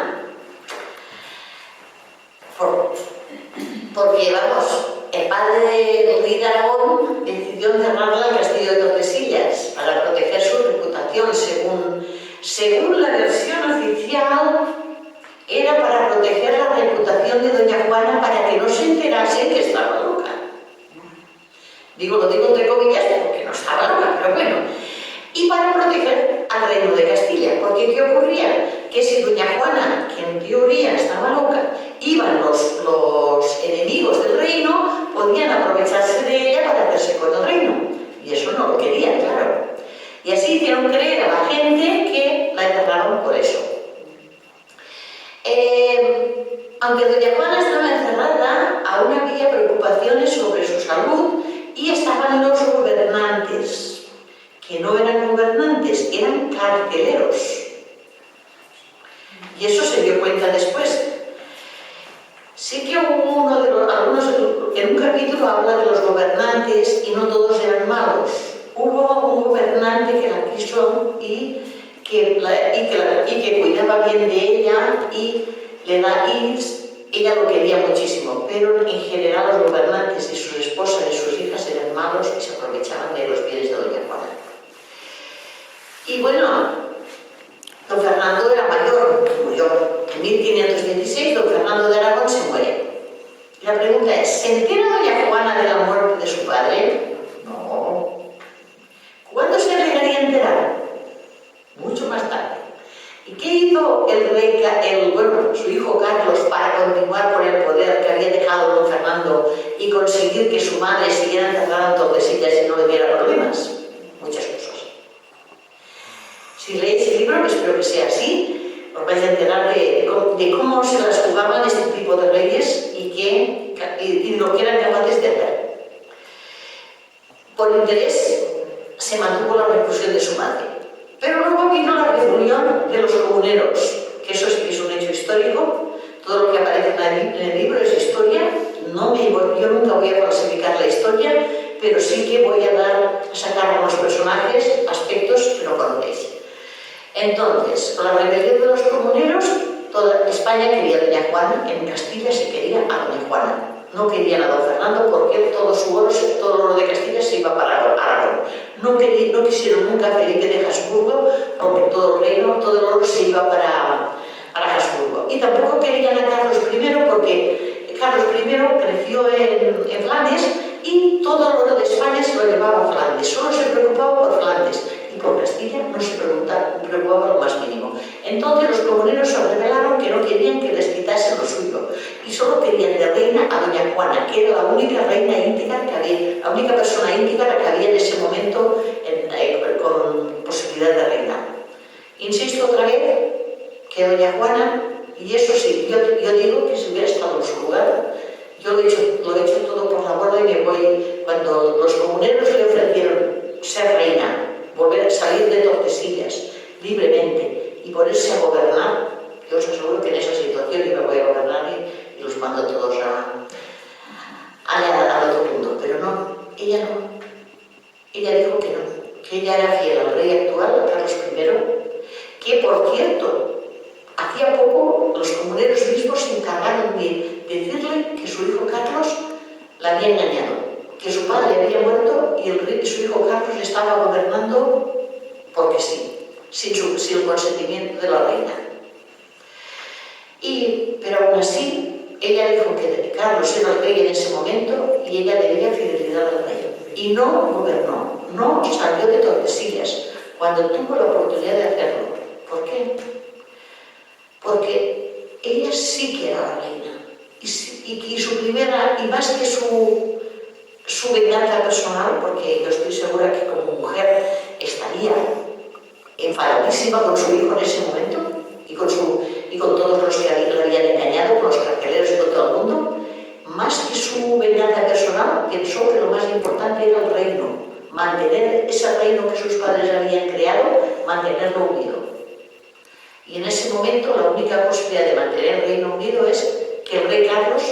Porque, vamos, el padre de Luis de Aragón decidió encerrarla en el castillo de Tordesillas para proteger su reputación. Según la versión oficial, era para proteger la reputación de doña Juana para que no se enterasen que estaba loca. Lo digo entre comillas porque no estaba loca, pero bueno. Y para proteger al reino de Castilla, porque ¿qué ocurría? Que si doña Juana, que en teoría estaba loca, iban los enemigos del reino, podían aprovecharse de ella para hacerse con el reino. Y eso no lo querían, claro. Y así hicieron creer a la gente que la enterraron por eso. Aunque doña Juana estaba encerrada, aún había preocupaciones sobre su salud y estaban los gobernantes, que no eran gobernantes, eran carceleros. Y eso se dio cuenta después. Sí que hubo en un capítulo habla de los gobernantes y no todos eran malos. Hubo un gobernante que la quiso y que cuidaba bien de ella y ella lo quería muchísimo, pero en general los gobernantes y sus esposas y sus hijas eran malos y se aprovechaban de los bienes de doña Juana. Y bueno, don Fernando era mayor, murió en 1516, don Fernando de Aragón se muere. La pregunta es, ¿se entera doña Juana de la muerte de su padre? No. ¿Cuándo se llegaría a enterar? Mucho más tarde. ¿Y qué hizo su hijo Carlos para continuar con el poder que había dejado don Fernando y conseguir que su madre siguiera encerrada en Tordesillas y no le diera problemas? Muchas cosas. Si leéis el libro, que espero que sea así, os vais a enterar de cómo se las jugaban este tipo de reyes y lo que eran capaces de hacer. Por interés se mantuvo la reclusión de su madre. Pero luego vino la rebelión de los comuneros, que eso sí que es un hecho histórico. Todo lo que aparece en el libro es historia. Yo nunca voy a falsificar la historia, pero sí que voy a sacar a los personajes aspectos que no conocéis. Entonces, con la rebelión de los comuneros, toda España quería a doña Juana, en Castilla se quería a doña Juana. No querían a don Fernando porque todo el oro de Castilla se iba para Aragón. No quisieron nunca a Felipe de Habsburgo porque todo el reino, todo el oro se iba para Habsburgo. Y tampoco querían a Carlos I porque Carlos I creció en Flandes y todo el oro de España se lo llevaba a Flandes. Solo se preocupaba por Flandes y por Castilla no se preocupaba lo más mínimo. Entonces los comuneros se rebelaron que no querían que les quitasen lo suyo y solo querían de reina a doña Juana, que era la única reina íntegra que había, la única persona íntegra que había en ese momento con posibilidad de reinar. Insisto otra vez que doña Juana, y eso sí, yo digo que si hubiera estado en su lugar, yo lo he hecho todo por la borda y me voy. Cuando los comuneros le ofrecieron ser reina, volver a salir de Tordesillas libremente y ponerse a gobernar, yo os aseguro que en esa situación yo me voy a gobernar y los mando todos al otro mundo. Pero no, ella no. Ella dijo que no, que ella era fiel al rey actual, Carlos I, que por cierto, hacía poco los comuneros mismos se encargaron de decirle que su hijo Carlos la había engañado, que su padre había muerto y su hijo Carlos le estaba gobernando porque sí, sin el consentimiento de la reina. Pero aún así, ella dijo que Carlos era el rey en ese momento y ella debía fidelidad al rey. Y no gobernó, no salió de Tordesillas cuando tuvo la oportunidad de hacerlo. ¿Por qué? Porque ella sí que era la reina. Y su primera, y más que su venganza personal, porque yo estoy segura que como mujer estaría enfadadísima con su hijo en ese momento y con todos los que le habían engañado, con los carceleros y con todo el mundo, más que su venganza personal, pensó que lo más importante era el reino, mantener ese reino que sus padres habían creado, mantenerlo unido. Y en ese momento la única posibilidad de mantener el Reino Unido es que el rey Carlos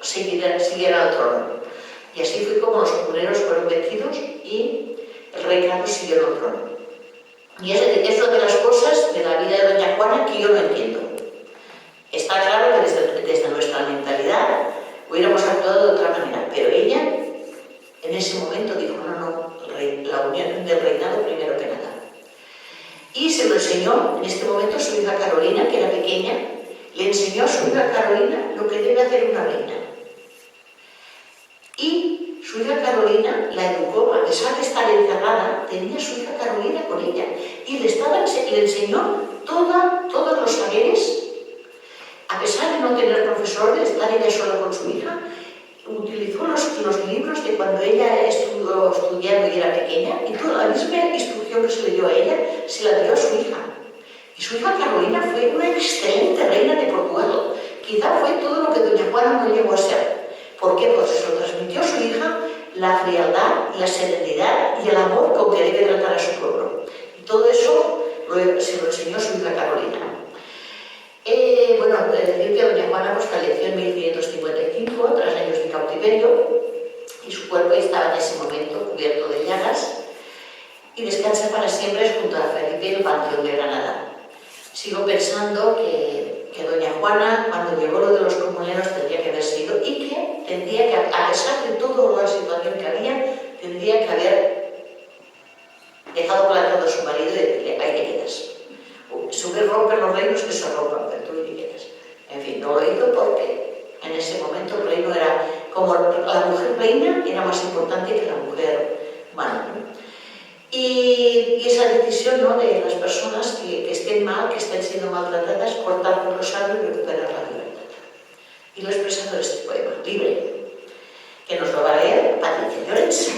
siguiera al trono. Y así fue como los comuneros fueron vencidos y el rey Carlos siguió al trono. Y es una de las cosas de la vida de doña Juana que yo no entiendo. Está claro que desde nuestra mentalidad hubiéramos actuado de otra manera, pero ella en ese momento dijo, no, la unión del reinado primero que nada. Y se lo enseñó en este momento su hija Carolina, que era pequeña, le enseñó a su hija Carolina lo que debe hacer una reina. Y su hija Carolina la educó, a pesar de estar encerrada, tenía a su hija Carolina con ella y le enseñó todos los saberes, a pesar de no tener profesor, de estar ella sola con su hija. Utilizó los libros de cuando ella estuvo estudiando y era pequeña y toda la misma instrucción que se le dio a ella se la dio a su hija. Y su hija Carolina fue una excelente reina de Portugal. Quizá fue todo lo que doña Juana no llegó a ser. ¿Por qué? Porque se lo transmitió a su hija la frialdad, la serenidad y el amor con que debe tratar a su pueblo. Y todo eso se lo enseñó su hija Carolina. Decir que doña Juana falleció en 1555, tras años de cautiverio, y su cuerpo estaba en ese momento cubierto de llagas y descansa para siempre junto a Felipe en el Panteón de Granada. Sigo pensando que doña Juana, cuando llegó lo de los comuneros, tendría que haber sido y que tendría que, a pesar de toda la situación que había, tendría que haber dejado plantado a su marido y decirle, ahí te quedas. Si hubiera romper los reinos, que se rompan, pero tú ahí te quedas. En fin, no lo hizo porque en ese momento el reino era, como la mujer reina era más importante que la mujer humana, ¿no? Y esa decisión, ¿no?, de las personas que estén mal, que estén siendo maltratadas, cortar por los sabios y recuperar la libertad. Y lo he expresado en este poema, Libre, que nos lo va a leer Patricia Llorens.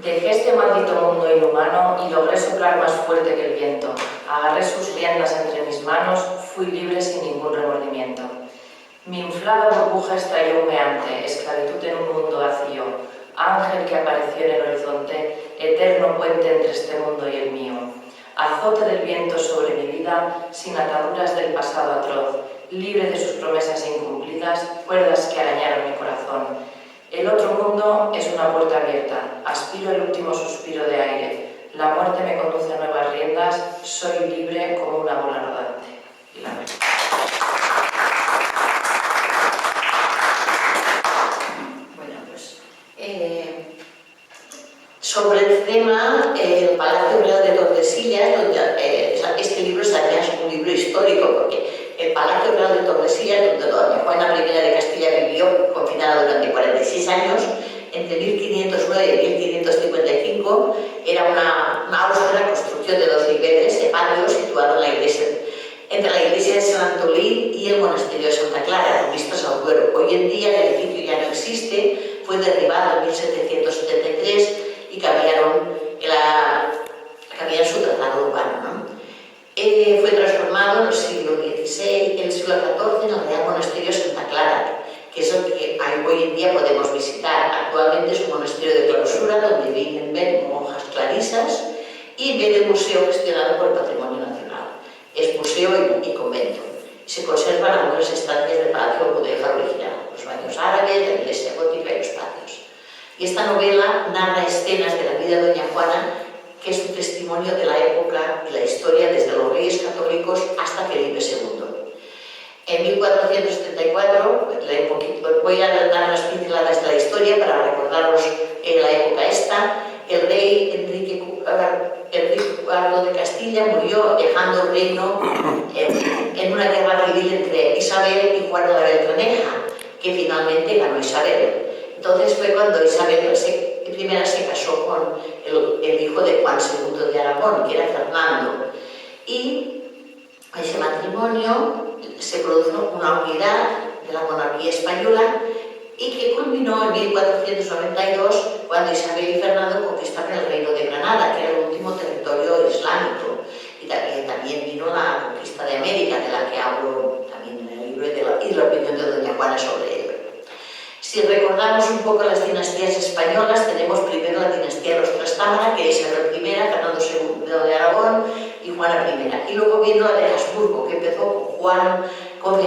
Dejé este maldito mundo inhumano y logré soplar más fuerte que el viento. Agarré sus riendas entre mis manos, fui libre sin ningún remordimiento. Mi inflada burbuja estalló humeante, esclavitud en un mundo vacío, ángel que apareció en el horizonte, eterno puente entre este mundo y el mío. Azote del viento sobre mi vida, sin ataduras del pasado atroz, libre de sus promesas incumplidas, cuerdas que arañaron mi corazón. El otro mundo es una puerta abierta, aspiro el último suspiro de aire. La muerte me conduce a nuevas riendas, soy libre como una bola rodante. Y la verdad. histórico, porque el Palacio Real de Tordesillas, donde doña Juana I de Castilla vivió confinada durante 46 años, entre 1509 y 1555, era una austera construcción de 2 niveles de patio situado en la iglesia, entre la iglesia de San Antolín y el monasterio de Santa Clara, con vistas al Duero. Hoy en día el edificio ya no existe, fue derribado en 1773 y cambiaron su trazado urbano, ¿no? Fue transformado en el siglo XVI y el siglo XIV en el Real Monasterio de Santa Clara, que es el que hoy en día podemos visitar. Actualmente es un monasterio de clausura donde viven monjas clarisas y en vez de museo gestionado por el Patrimonio Nacional. Es museo y convento. Y se conservan algunas estancias del Palacio Mudéjar original, los baños árabes, la iglesia gótica y los patios. Y esta novela narra escenas de la vida de doña Juana, que es un testimonio de la época y la historia desde los reyes católicos hasta Felipe II. En 1474, voy a dar unas pinceladas de la historia para recordaros la época esta. El rey Enrique IV de Castilla murió dejando el reino en una guerra civil entre Isabel y Juan de la Beltraneja, que finalmente ganó Isabel. Entonces fue cuando Isabel I se casó con el hijo de Juan II de Aragón, que era Fernando. Y ese matrimonio se produjo una unidad de la monarquía española y que culminó en 1492 cuando Isabel y Fernando conquistaron el reino de Granada, que era el último territorio islámico. Y también vino la conquista de América, de la que hablo también en el libro, y la opinión de doña Juana sobre ello. Si recordamos un poco las dinastías españolas, tenemos primero la dinastía de los Trastámara, que es Isabel I, Fernando II de Aragón y Juana I. Y luego vino la de Habsburgo, que empezó con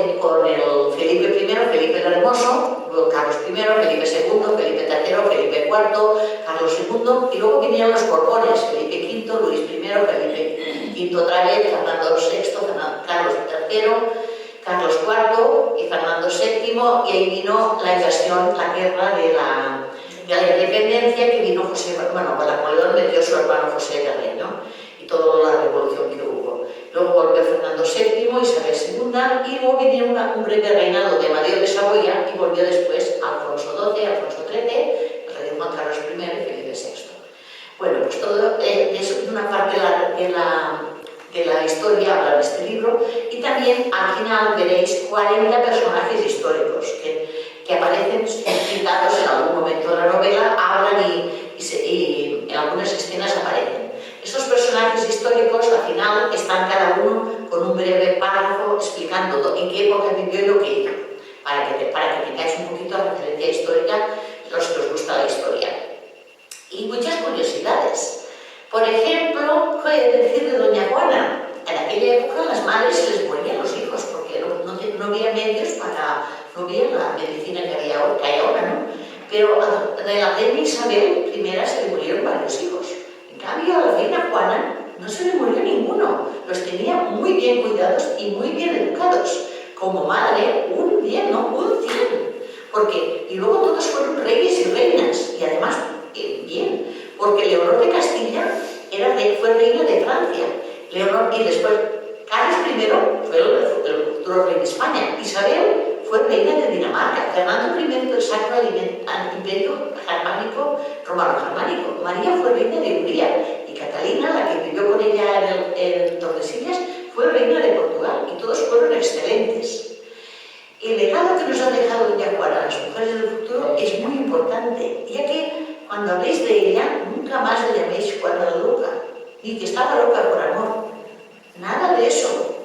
el Felipe I, Felipe el Hermoso, luego Carlos I, Felipe II, Felipe III, Felipe IV, Carlos II, y luego vinieron los Borbones, Felipe V, Luis I, Felipe V otra vez, Fernando VI, Carlos III, Carlos IV y Fernando VII, y ahí vino la invasión, la guerra de la independencia, que vino Napoleón metió su hermano José de Rey, ¿no? Y toda la revolución que hubo. Luego volvió Fernando VII, Isabel II, y luego vino un breve reinado de Amadeo de Saboya, y volvió después Alfonso XII, Alfonso XIII, el rey de Juan Carlos I y Felipe VI. Bueno, pues todo es una parte de la historia habla de este libro, y también al final veréis 40 personajes históricos que aparecen citados en algún momento de la novela, hablan y en algunas escenas aparecen. Esos personajes históricos al final están cada uno con un breve párrafo explicando en qué época vivió y lo que hizo, para que tengáis un poquito de referencia histórica los que os gusta la historia. Y muchas curiosidades. Por ejemplo, ¿qué decir de doña Juana? En aquella época las madres se les morían los hijos porque no había medios no había la medicina que hay ahora, ¿no? Pero de la reina Isabel I se le murieron varios hijos. En cambio, a la reina Juana no se le murió ninguno. Los tenía muy bien cuidados y muy bien educados. Como madre, un 100. Y luego todos fueron reyes y reinas, y además, bien. Porque Leonor de Castilla fue reina de Francia, y después Carlos I fue el futuro rey de España, Isabel fue reina de Dinamarca, Fernando I del Sacro Imperio Romano-Germánico, María fue reina de Hungría, y Catalina, la que vivió con ella en Tordesillas, fue reina de Portugal, y todos fueron excelentes. El legado que nos ha dejado doña Juana a las mujeres del futuro es muy importante, ya que cuando habléis de ella, nunca más le llaméis Juana la loca, ni que estaba loca por amor. Nada de eso.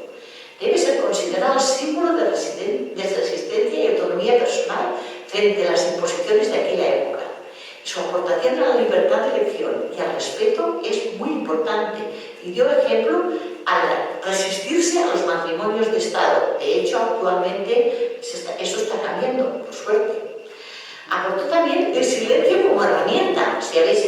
Debe ser considerada símbolo de resistencia y autonomía personal frente a las imposiciones de aquella época. Su aportación a la libertad de elección y al respeto es muy importante, y dio ejemplo al resistirse a los matrimonios de Estado. De hecho, actualmente eso está cambiando, por suerte. Aportó también el silencio como herramienta. Si habéis,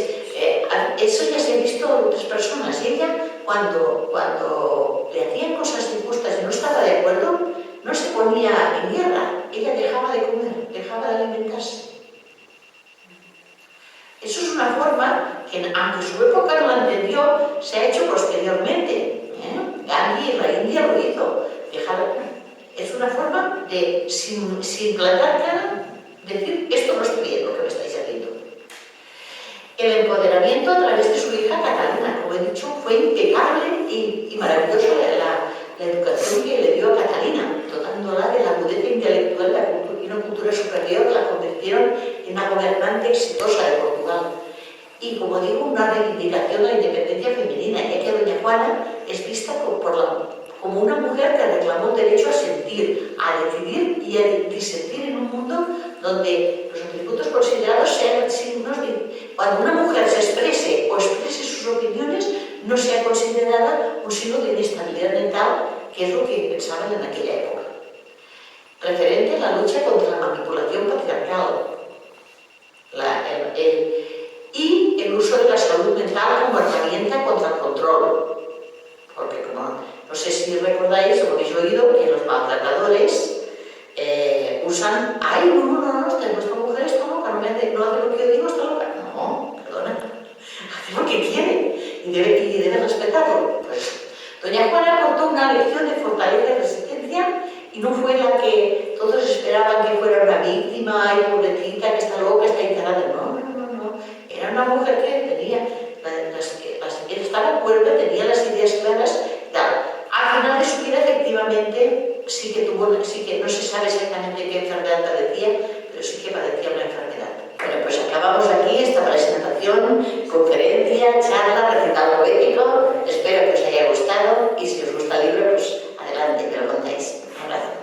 eso ya se ha visto en otras personas. Y ella, cuando le hacían cosas injustas y no estaba de acuerdo, no se ponía en guerra. Ella dejaba de comer, dejaba de alimentarse. Eso es una forma que, aunque su época no la entendió, se ha hecho posteriormente. Gandhi y la India lo hizo. Fijaros, es una forma de, sin plantar cara, decir, esto no está bien lo que me estáis haciendo. El empoderamiento a través de su hija Catalina, como he dicho, fue impecable y maravillosa la educación que le dio a Catalina, dotándola de la agudeza intelectual y una cultura superior que la convirtieron en una gobernante exitosa de Portugal. Y, como digo, una reivindicación de la independencia femenina, ya que doña Juana es vista como una mujer que reclamó el derecho a sentir, a decidir y a disentir en un mundo donde los atributos considerados sean signos de... Cuando una mujer se exprese o exprese sus opiniones, no sea considerada un signo de inestabilidad mental, que es lo que pensaban en aquella época. Referente a la lucha contra la manipulación patriarcal y el uso de la salud mental como herramienta contra el control. Porque, como no sé si recordáis o habéis oído, que los maltratadores usan, ay, no, esta mujer está loca, no hace lo que yo digo, está loca. No, perdona, hace lo que quiere y debe respetarlo. Pues, doña Juana aportó una lección de fortaleza y resistencia y no fue la que todos esperaban que fuera una víctima, ay, pobrecita, que está loca, está instalada. No. Era una mujer que tenía, estaba cuerda, tenía las ideas claras, tal. Al final de su vida, efectivamente, sí que no se sabe exactamente qué enfermedad padecía, pero sí que padecía una enfermedad. Bueno, pues acabamos aquí esta presentación, conferencia, charla, recital poético. Espero que os haya gustado y si os gusta el libro, pues adelante, me lo contáis. Un abrazo.